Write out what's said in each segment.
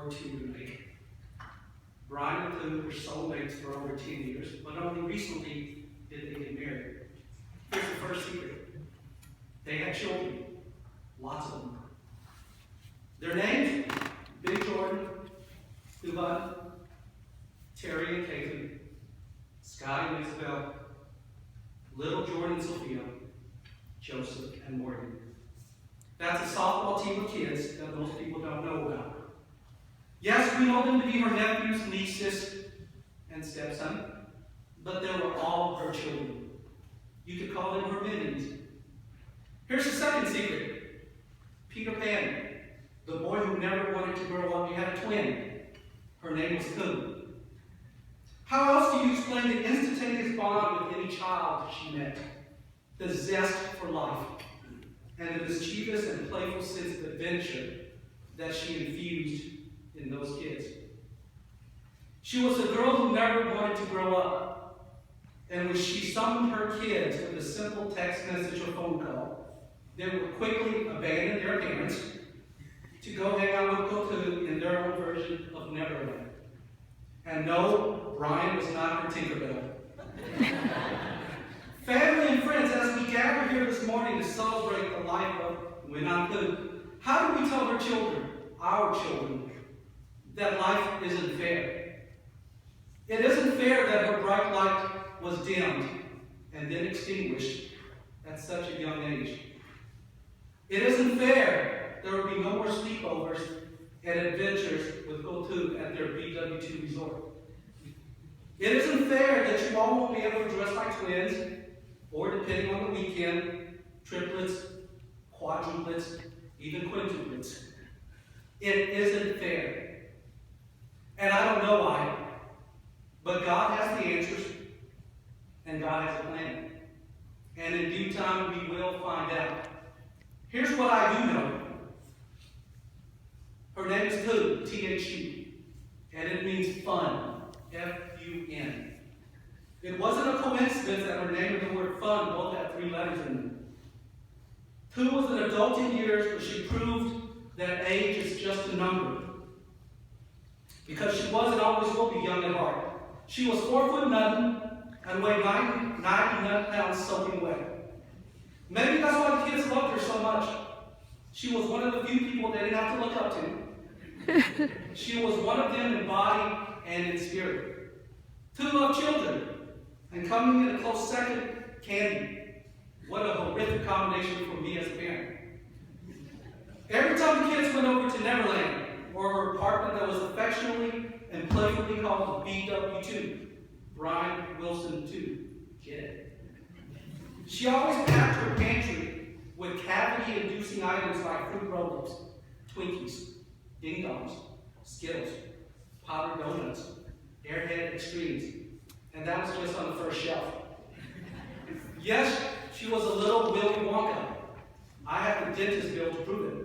or two to make. Brian and Pooh were soulmates for over 10 years, but only recently did they get married. Here's the first secret. They had children, lots of them. Their names, Big Jordan, Nguyen, Terry and Caitlin, Sky and Isabel, Little Jordan and Sophia, Joseph and Morgan. That's a softball team of kids that most people don't know about. Yes, we know them to be her nephews, nieces, and stepson, but they were all her children. You could call them her minions. Here's the second secret. Peter Pan, the boy who never wanted to grow up, he had a twin. Her name was Pooh. How else do you explain the instantaneous bond with any child she met? The zest for life, and the mischievous and playful sense of adventure that she infused in those kids. She was a girl who never wanted to grow up, and when she summoned her kids with a simple text message or phone call, they would quickly abandon their parents to go hang out with Goku in their own version of Neverland. And no, Brian was not her Tinkerbell. Family and friends, as we gather here this morning to celebrate the life of Nguyen, how do we tell our children, that life isn't fair? It isn't fair that her bright light was dimmed and then extinguished at such a young age. It isn't fair there would be no more sleepovers and adventures with Goku at their BW2 resort. It isn't fair that you all won't be able to dress like twins, or depending on the weekend, triplets, quadruplets, even quintuplets. It isn't fair. And I don't know why, but God has the answers, and God has a plan. And in due time, we will find out. Here's what I do know. Her name is Pooh, T-H-U, and it means fun, F-U-N. It wasn't a coincidence that her name and the word fun both had 3 letters in them. Pooh was an adult in years, but she proved that age is just a number. Because she was and always will be young at heart. She was 4 foot nothing and weighed 99 pounds soaking wet. Maybe that's why the kids loved her so much. She was one of the few people they didn't have to look up to. She was one of them in body and in spirit. Pooh loved children. And coming in a close second, candy. What a horrific combination for me as a parent. Every time the kids went over to Neverland, or her apartment that was affectionately and playfully called the BW2, Brian Wilson 2, get it? She always packed her pantry with cavity-inducing items like fruit roll-ups, Twinkies, ding-dongs, Skittles, powdered donuts, Airhead Extremes, and that was just on the first shelf. Yes, she was a little Willy Wonka. I have the dentist bill to prove it.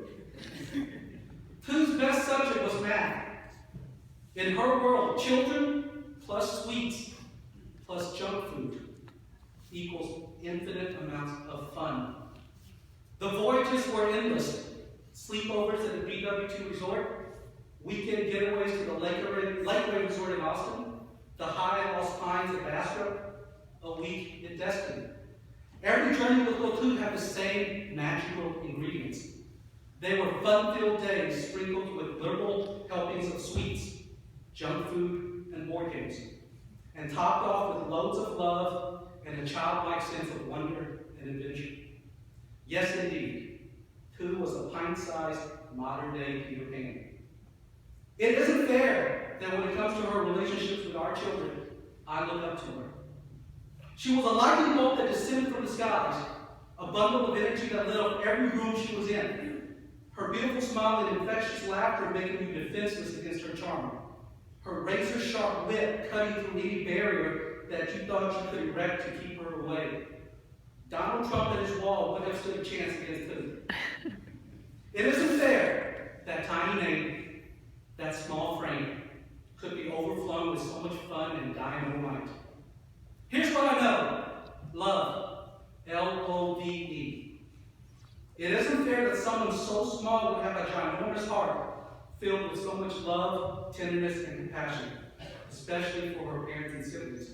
Pooh's best subject was math. In her world, children plus sweets plus junk food equals infinite amounts of fun. The voyages were endless. Sleepovers at the BW2 resort, weekend getaways to the Lakeway Resort in Austin, the High Lost Pines at Bastrop, a week in Destiny. Every journey with Goku had the same magical ingredients. They were fun-filled days sprinkled with liberal helpings of sweets, junk food, and board games, and topped off with loads of love and a childlike sense of wonder and adventure. Yes, indeed, Pooh was a pint-sized modern-day Peter Pan. It isn't fair that when it comes to her relationships with our children, I look up to her. She was a lightning bolt that descended from the skies, a bundle of energy that lit up every room she was in. Her beautiful smile and infectious laughter making you defenseless against her charm. Her razor-sharp wit cutting through any barrier that you thought you could erect to keep her away. Donald Trump at his wall wouldn't have stood a chance against Pooh. It isn't fair that tiny name, that small frame, could be overflown with so much fun and dynamite. Here's what I know. Love. L-O-V-E. It isn't fair that someone so small would have a ginormous heart filled with so much love, tenderness, and compassion, especially for her parents and siblings.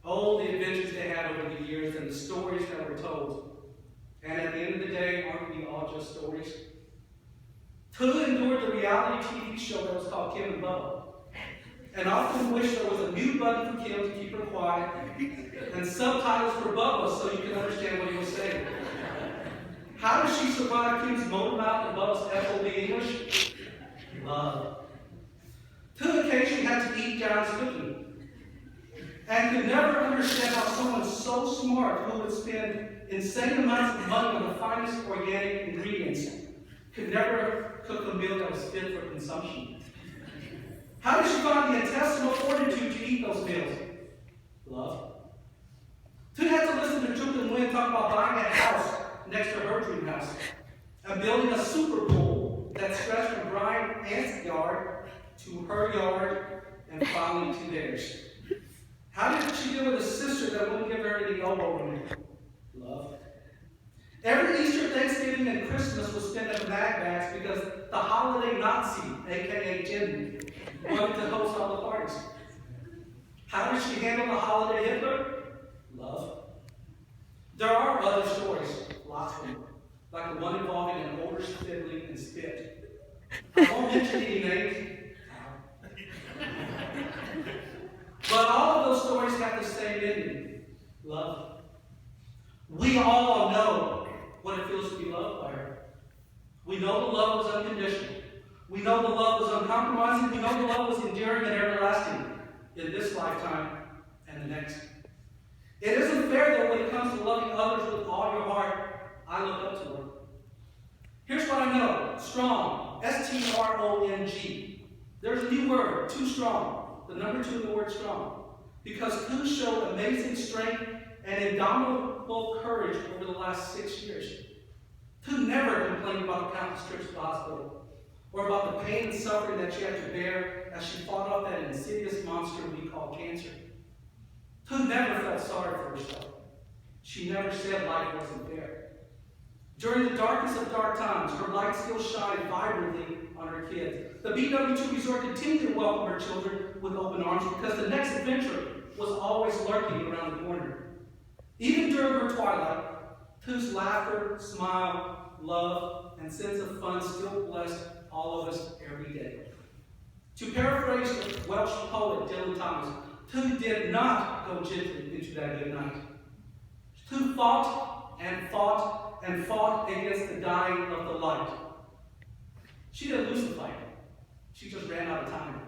Oh, the adventures they had over the years and the stories that were told. And at the end of the day, aren't we all just stories? Tula endured the reality TV show that was called Kim and Bubba, and often wished there was a mute button for Kim to keep her quiet, and subtitles for Bubba so you can understand what he was saying. How does she survive Kim's motor mouth and Bubba's FOB English? Love. Tula occasionally had to eat John's cooking, and could never understand how someone so smart who would spend insane amounts of money on the finest organic ingredients could never cook a meal that was fit for consumption. How did she find the intestinal fortitude to eat those meals? Love. Tula had to listen to Nguyen talk about buying a house next to her dream house and building a super pool that stretched from Brian Ant's yard to her yard and finally to theirs. How did she deal with a sister that wouldn't give her any elbow room? Love. Every Easter, Thanksgiving, and Christmas was spent at Mag Bags because the holiday Nazi, aka Jim, wanted to host all the parties. How did she handle the holiday Hitler? Love. There are other stories, lots of them, like the one involving an older sibling and spit. I won't mention any names. But all of those stories have the same ending. Love. We all know what it feels to be loved by her. We know the love was unconditional. We know the love was uncompromising. We know the love was enduring and everlasting in this lifetime and the next. It isn't fair that when it comes to loving others with all your heart, I look up to her. Here's what I know. Strong. S-T-R-O-N-G. There's a new word. Too strong. The number 2 in the word strong. Because Tu showed amazing strength and indomitable courage over the last 6 years. Tu never complained about the countless trips to the hospital, or about the pain and suffering that she had to bear as she fought off that insidious monster we call cancer. Tu never felt sorry for herself. She never said life wasn't fair. During the darkest of dark times, her light still shined vibrantly on her kids. The BW2 Resort continued to welcome her children with open arms because the next adventure was always lurking around the corner. Even during her twilight, Tu's laughter, smile, love, and sense of fun still blessed all of us every day. To paraphrase the Welsh poet Dylan Thomas, Tu did not go gently into that good night. Tu fought and fought and fought against the dying of the light. She didn't lose the fight. She just ran out of time.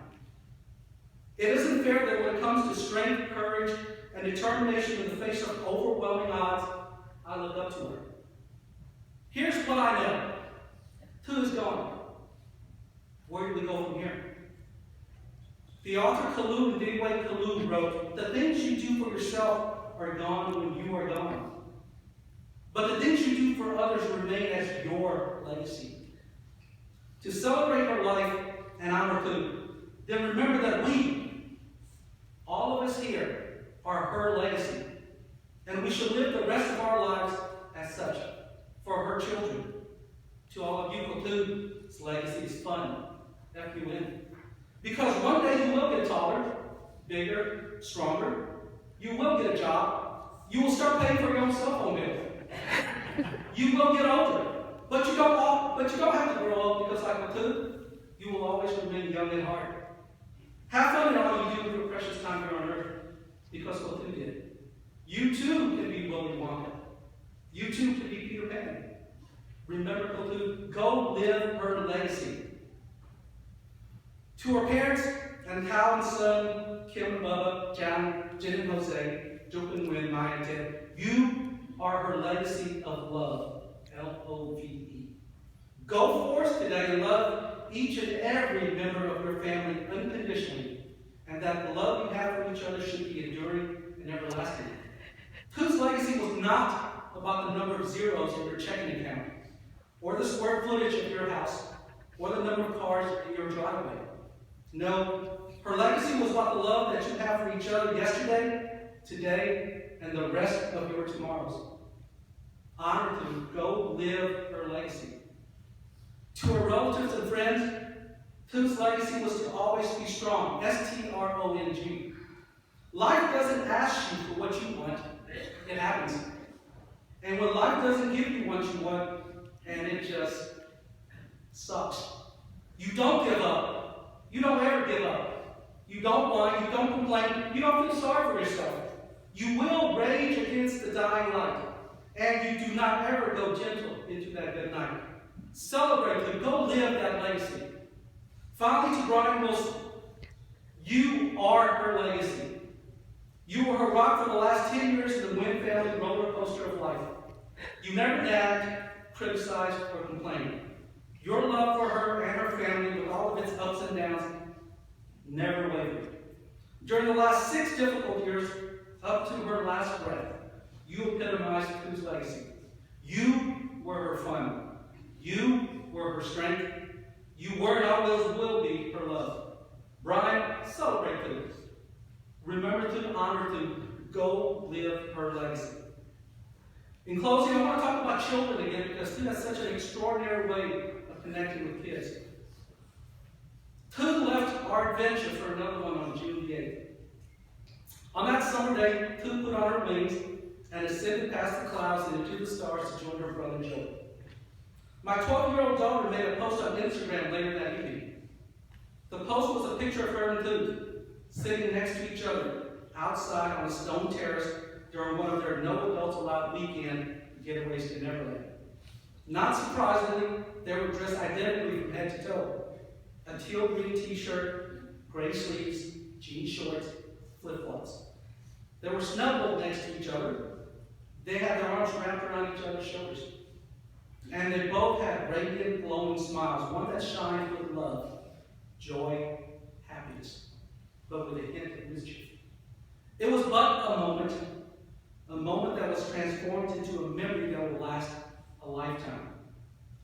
It isn't fair that when it comes to strength, courage, and determination in the face of overwhelming odds, I look up to her. Here's what I know. Tu is gone. Where do we go from here? The author Nguyen wrote, "The things you do for yourself are gone when you are gone. But the things you do for others remain as your legacy." To celebrate her life and honor Tu, then remember that we, all of us here, are her legacy. And we should live the rest of our lives as such, for her children. To all of you, Tu's legacy is fun, F-U-N. Because one day you will get taller, bigger, stronger. You will get a job. You will start paying for your own cell phone bill. You will get older. But you don't have to grow up because like Tu, you will always remain young at heart. Have fun in all you do with your precious time here on earth, because what Tu did. You too can be Willy Wonka. You too can be Peter Pan. Remember, Tu, go live her legacy. To her parents and Hal and Son, Kim and Bubba, Jen and Jose, Juk and Nguyen, Maya and Ted, you are her legacy of love. L-O-V-E. Go forth today and love each and every member of your family unconditionally, and that the love you have for each other should be enduring and everlasting. Tu's legacy was not about the number of zeros in your checking account, or the square footage of your house, or the number of cars in your driveway. No, her legacy was about the love that you have for each other yesterday, today, and the rest of your tomorrows. Honor to go live her legacy. To her relatives and friends, Tu's legacy was to always be strong. S-T-R-O-N-G. Life doesn't ask you for what you want. It happens. And when life doesn't give you what you want, and it just sucks, you don't give up. You don't ever give up. You don't whine. You don't complain. You don't feel sorry for yourself. You will rage against the dying light. And you do not ever go gentle into that good night. Celebrate it. Go live that legacy. Finally, to Brian Wilson, you are her legacy. You were her rock for the last 10 years in the Nguyen family roller coaster of life. You never nagged, criticized, or complained. Your love for her and her family, with all of its ups and downs, never wavered. During the last 6 difficult years, up to her last breath, you epitomized Tu's legacy. You were her fun. You were her strength. You were and always will be her love. Brian, celebrate Tu. Remember to honor Tu. Go live her legacy. In closing, I want to talk about children again because Tu has such an extraordinary way of connecting with kids. Tu left our adventure for another one on June the 8th. On that summer day, Tu put on her wings and ascended past the clouds and into the stars to join her brother Joe. My 12-year-old daughter made a post on Instagram later that evening. The post was a picture of her and Tu sitting next to each other outside on a stone terrace during one of their no adults allowed weekend getaways to Neverland. Not surprisingly, they were dressed identically from head to toe. A teal green t-shirt, gray sleeves, jean shorts, flip-flops. They were snuggled next to each other. They had their arms wrapped around each other's shoulders. And they both had radiant, glowing smiles, one that shined with love, joy, happiness, but with a hint of mischief. It was but a moment that was transformed into a memory that will last a lifetime.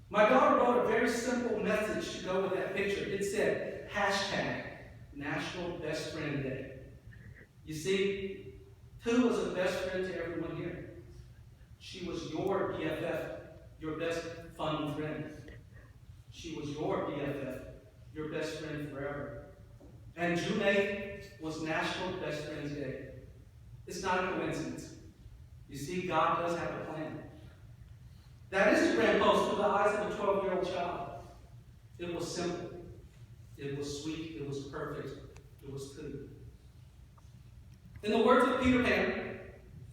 My daughter wrote a very simple message to go with that picture. It said, #National Best Friend Day. You see, Tu was a best friend to everyone here. She was your BFF, your best fun friend. She was your BFF, your best friend forever. And June 8th was National Best Friends Day. It's not a coincidence. You see, God does have a plan. That Instagram post through the eyes of a 12-year-old child. It was simple. It was sweet. It was perfect. It was Tu. In the words of Peter Pan,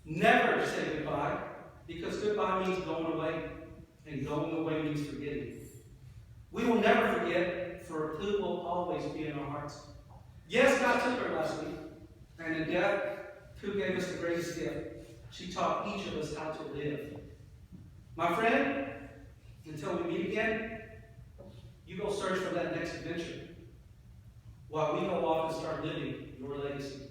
never say goodbye, because goodbye means going away, and going away means forgetting. We will never forget, for Tu will always be in our hearts. Yes, God took her last week, and in death, Tu gave us the greatest gift. She taught each of us how to live. My friend, until we meet again, you go search for that next adventure, while we go off and start living your legacy.